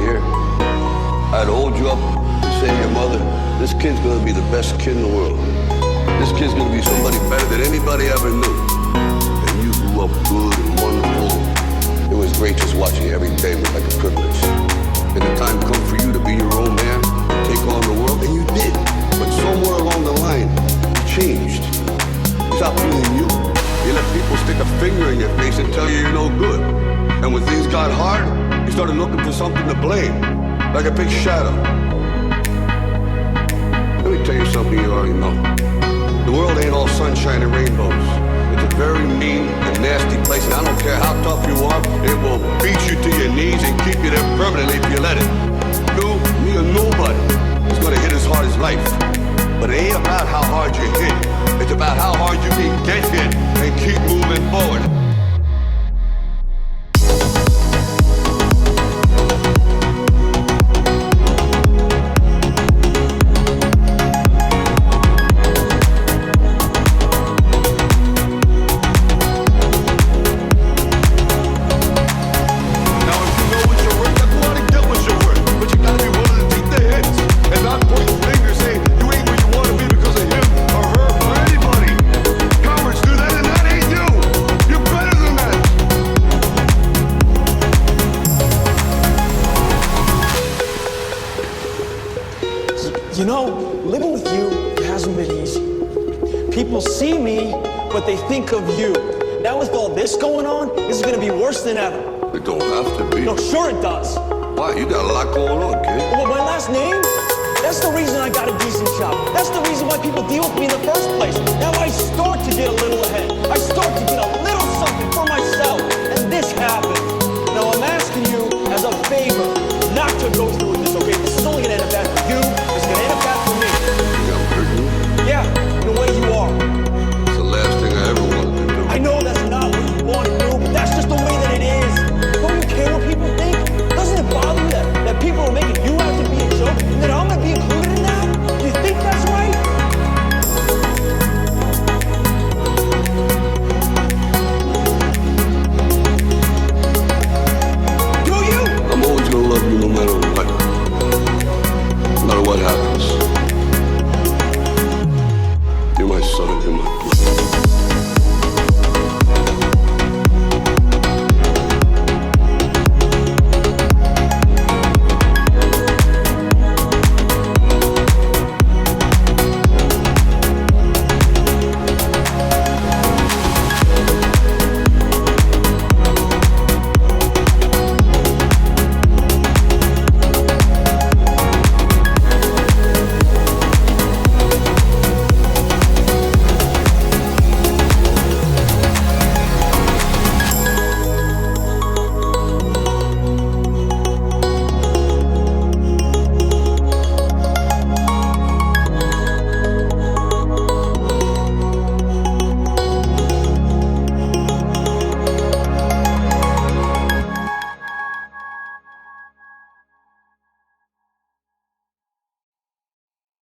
here, I'd hold you up and say to your mother, this kid's gonna be the best kid in the world. This kid's gonna be somebody better than anybody ever knew. And you grew up good and wonderful. It was great just watching you every day. It was like a privilege. And the time come for you to be your own man, take on the world, and you did. But somewhere along the line, you changed. You stopped being you. You let people stick a finger in your face and tell you you're no good. And when things got hard, you started looking for something to blame, like a big shadow. Let me tell you something you already know. The world ain't all sunshine and rainbows. It's a very mean and nasty place, and I don't care how tough you are, it will beat you to your knees and keep you there permanently if you let it. You, me, or nobody is gonna hit as hard as life. But it ain't about how hard you hit. It's about how hard you can get hit and keep moving forward. You know, living with you hasn't been easy. People see me, but they think of you. Now with all this going on, this is gonna be worse than ever. It don't have to be. No, sure it does. Why? You got a lot going on, kid. Well, my last name? That's the reason I got a decent job. That's the reason why people deal with me in the first place. Now I start to get a little ahead. I start to get a little something for myself. And this happened. Now I'm asking you as a favor not to go through it.